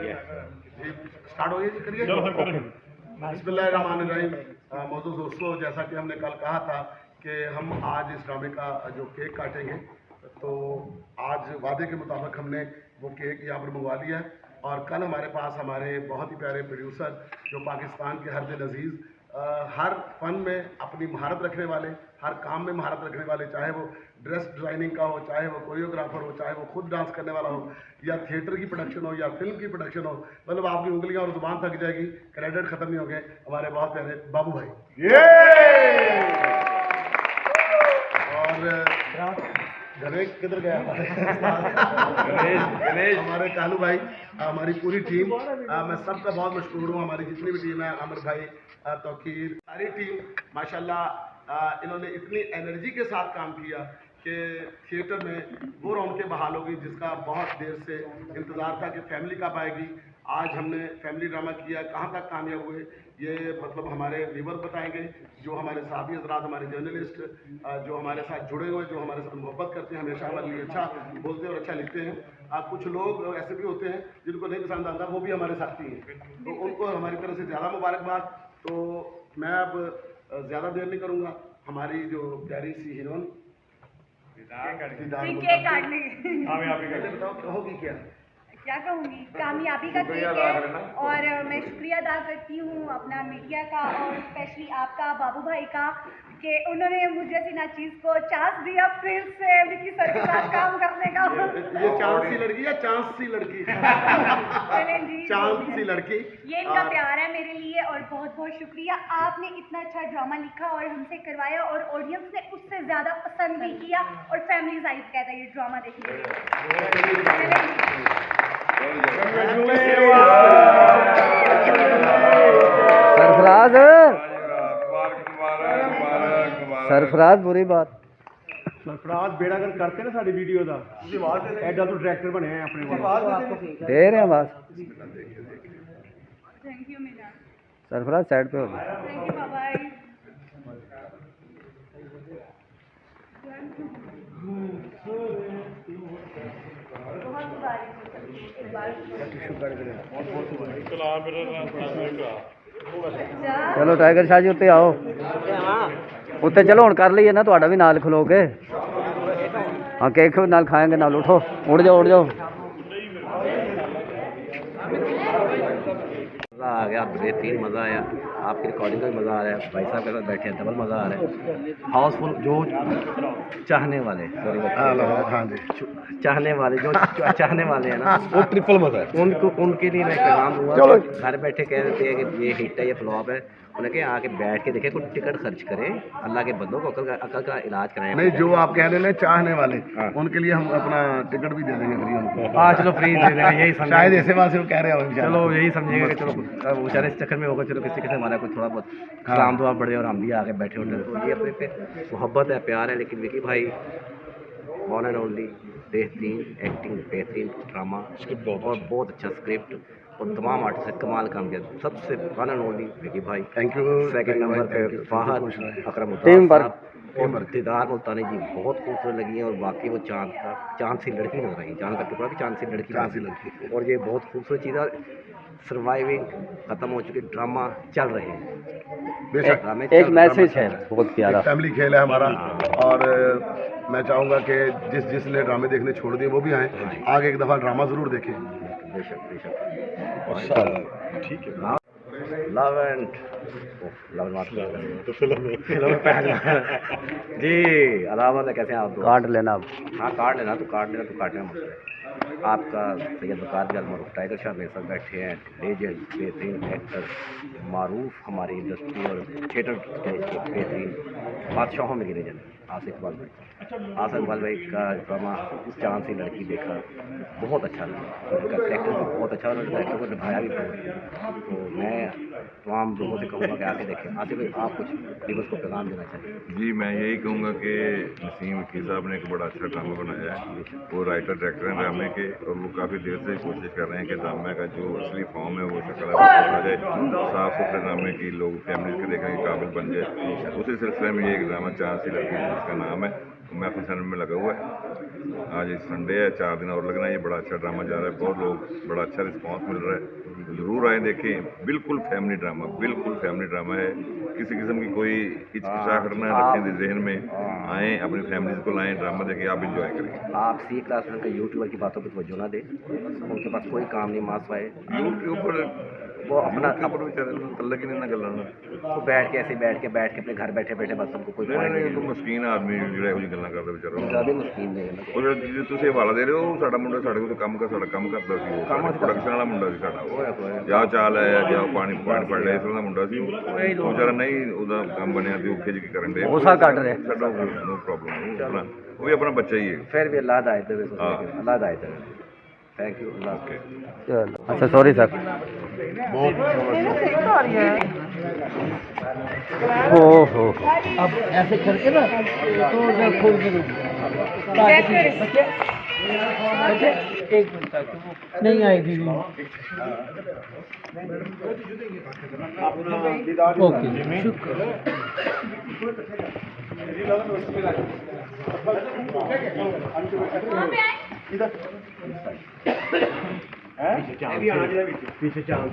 Start हो गई जी, करिए। बिस्मिल्लाहिर्रहमानिर्रहीम। मौजूद दोस्तों, जैसा कि हमने कल कहा था कि हम आज इस ड्रामे का जो केक काटेंगे, तो आज वादे के मुताबिक हमने वो केक यहाँ पर मंगवा लिया है। और कल हमारे पास हमारे बहुत ही प्यारे प्रोड्यूसर जो पाकिस्तान के हर दिल अजीज़, हर फन में अपनी महारत रखने वाले, हर काम में महारत रखने वाले, चाहे वो ड्रेस डिज़ाइनिंग का हो, चाहे वो कोरियोग्राफर हो, चाहे वो खुद डांस करने वाला हो, या थिएटर की प्रोडक्शन हो, या फिल्म की प्रोडक्शन हो, मतलब आपकी उंगलियां और जुबान थक जाएगी, क्रेडिट खत्म नहीं हो गए। हमारे बहुत प्यारे बाबू भाई और गणेश किधर गया गणेश हमारे कालू भाई, हमारी पूरी टीम, मैं सबका बहुत मशहूर हूँ। हमारी जितनी भी टीम है, आमिर भाई, तौकीर, सारी टीम माशाल्लाह, इन्होंने इतनी एनर्जी के साथ काम किया कि थिएटर में वो रौनकें बहाल हो गई जिसका बहुत देर से इंतज़ार था कि फैमिली कब आएगी। आज हमने फैमिली ड्रामा किया, कहाँ तक कामयाब हुए ये मतलब हमारे व्यूवर बताएंगे, जो हमारे साथी हजरात, हमारे जर्नलिस्ट जो हमारे साथ जुड़े हुए, जो हमारे साथ मोहब्बत करते हैं, हमेशा हमारे लिए अच्छा बोलते हैं और अच्छा लिखते हैं। कुछ लोग ऐसे भी होते हैं जिनको नहीं पसंद आता, वो भी हमारे साथी हैं, तो उनको हमारी तरफ से ज़्यादा मुबारकबाद। तो मैं अब ज़्यादा देर नहीं करूँगा, हमारी जो प्यारी सी हीरोइन बताओ होगी क्या कहूँगी, कामयाबी का केक है। और मैं शुक्रिया अदा करती हूँ अपना मीडिया का और स्पेशली आपका बाबू भाई का कि उन्होंने मुझे ऐसी ना चीज़ को चांस दिया फिर से विकी सर के साथ काम करने का। ये चांस सी लड़की या चांस सी लड़की चांस सी लड़की, ये इनका प्यार है मेरे लिए और बहुत बहुत शुक्रिया। आपने इतना अच्छा ड्रामा लिखा और हमसे करवाया और ऑडियंस ने उससे ज़्यादा पसंद भी किया और फैमिली साइज कहता है ये ड्रामा देखने के लिए। सरफराज सरफराज बुरी बात सरफराज बेड़ा कर करते ना साड़ी वीडियो का एडा तो डायरेक्टर बने हैं अपने दे रहे हैं बस। Thank you Meena. Sarfaraz side पे हो गया। Thank you Babai. चलो टाइगर शाह जी उत्ते आओ, उत्ते चलो हुण कर लईए ना तुहाडा भी नाल खलो के। हाँ केक नाल खाएंगे, नाल उठो, उड़ जाओ उड़ जाओ। मज़ा आ गया, बेहतरीन मज़ा आया, आपकी रिकॉर्डिंग का भी मज़ा आ रहा है, भाई साहब के साथ बैठे हैं डबल मज़ा आ रहा है। हाउसफुल जो चाहने वाले हाँ जी चाहने वाले जो चाहने वाले हैं ना, वो ट्रिपल मज़ा है उनको, उनके लिए मैं पैगाम दूंगा। घर बैठे कह देते हैं कि ये हिट है, ये फ्लॉप है, उन्हें कहें आके बैठ के देखें, कुछ टिकट खर्च करें, अल्लाह के बंदों को अकल का इलाज कराएं। नहीं, जो आप कह रहे हैं चाहने वाले, उनके लिए हम अपना टिकट भी दे देंगे फ्री उनको। हाँ चलो फ्री दे देंगे, यही समझ, शायद ऐसे बात से वो कह रहे हो। चलो यही समझिएगा कि चलो बेचारे इस चक्कर में होगा, चलो किसी किसी हमारा कुछ थोड़ा बहुत सलाम दुआ बढ़े और हम भी आके बैठे उठे, तो ये अपने पे मोहब्बत है, प्यार है। लेकिन विकी भाई वन एंड ओनली, बेहतरीन एक्टिंग, बेहतरीन ड्रामा और बहुत अच्छा स्क्रिप्ट और तमाम आर्टिस्ट से कमाल काम किया। सबसे वन एंड ओनली विकी भाई, थैंक यू। सेकंड नंबर पे फाहद अकरम और दिदार मुल्तानी जी बहुत खूबसूरत लगी हैं। और बाकी वो चांद सी लड़की नजर आई, चांद का टुकड़ा भी चांद सी लड़की, और ये बहुत खूबसूरत चीज़ है। सर्वाइविंग ख़त्म हो चुकी, ड्रामा चल रहे हैं, एक मैसेज है बहुत प्यारा। फैमिली खेल है हमारा, और मैं चाहूँगा कि जिसने ड्रामे देखने छोड़ दिए वो भी आए, आगे एक दफ़ा ड्रामा ज़रूर देखें। बेशक बेशक, ठीक है। लव एंड जी अलावा कैसे हैं आप? कार्ड लेना, हाँ कार्ड लेना तो काटना मत। आपका सैयद वकार मरूफ टाइगर शाह मेरे साथ बैठे हैं, लेजेंड, बेहतरीन एक्टर, मारूफ हमारी इंडस्ट्री और थिएटर स्टेज के बेहतरीन बादशाहों में गिने जाते आसिफ इकबाल भाई। आसिफ इकबाल भाई का ड्रामा चांद सी लड़की देखा, बहुत अच्छा लगा, उनका कैरेक्टर भी बहुत अच्छा, उन्होंने कैरेक्टर को निभाया भी बहुत। तो मैं तमाम लोगों से कहूँगा कि आके देखें। आसिफ भाई आप कुछ व्यूअर्स को पैगाम देना चाहिए? जी मैं यही कहूँगा कि नसीम वकील साहब ने एक बड़ा अच्छा ड्रामा बनाया है, वो राइटर डायरेक्टर हैं ड्रामे के, और वो काफ़ी देर से कोशिश कर रहे हैं कि ड्रामे का जो असली फॉर्म है वो शक्ल है आ जाए, साफ सुथरे ड्रामे की लोग फैमिली के देखने के काबिल बन जाए। उसी सिलसिले में ये एक ड्रामा चांद सी लड़की जिसका नाम है महफिल में लगा हुआ है। आज संडे है, 4 दिन और लगना है। ये बड़ा अच्छा ड्रामा जा रहा है, बहुत लोग बड़ा अच्छा रिस्पांस मिल रहा है। ज़रूर आए देखें, बिल्कुल फैमिली ड्रामा, बिल्कुल फैमिली ड्रामा है। किसी किस्म की कोई हिचकिचाहट ना रखें जहन में, आएँ अपनी फैमिलीज को लाएँ, ड्रामा देखें, आप इंजॉय करें। आप सी क्लास में यूट्यूबर की बातों पर तवज्जो ना दें, उनके पास कोई काम नहीं मास वाए, यूट्यूब पर वो अपना पर बेचारे तल्लक ही नहीं ना गल्लां नूं। वो बैठ के ऐसे बैठ के अपने घर बैठे बैठे बस उनको कोई पॉइंट नहीं नहीं तो मस्कीन आदमी ਜਿਹੜਾ ਇਹੋ ਜਿਹੀ ਗੱਲਾਂ ਕਰਦਾ ਵਿਚਾਰਾ उनका भी मुश्किल नहीं है ਉਹ ਜਿਹੜਾ ਤੁਸੀਂ ਹਵਾਲਾ ਦੇ ਰਹੇ ਹੋ, ਸਾਡਾ ਮੁੰਡਾ ਸਾਡੇ ਕੋਲ ਕੰਮ ਸਾਡਾ ਕੰਮ ਕਰਦਾ ਸੀ, ਉਹ ਪ੍ਰੋਡਕਸ਼ਨ ਵਾਲਾ ਮੁੰਡਾ ਸੀ ਸਾਡਾ, ਜਾਂ ਚਾਲ ਹੈ ਜਾਂ ਪਾਣੀ ਪੜ ਲਿਆ, ਇਸ ਤਰ੍ਹਾਂ ਦਾ ਮੁੰਡਾ ਸੀ ਉਹ ਵਿਚਾਰਾ ਨਹੀਂ ਉਹਦਾ ਕੰਮ ਬਣਿਆ ਤੇ ਉਹ ਖਿੱਚ ਕੇ ਕਰਨ ਦੇ गुस्सा काट रहे हैं। ਸਾਡਾ ਨੋ ਪ੍ਰੋਬਲਮ, ਉਹ ਵੀ ਆਪਣਾ ਬੱਚਾ ਹੀ ਹੈ। फिर भी अल्लाह दायते हुए हाँ। अल्लाह दायते हुए थैंक यू अल्लाह ओके। चलो अच्छा सॉरी सर ओहो अब ऐसे करके ना तो मैं खोल के दूँगा ताकि बच्चे एक मिनट तक वो नहीं आएगी ओके शुक्र पीछे चांस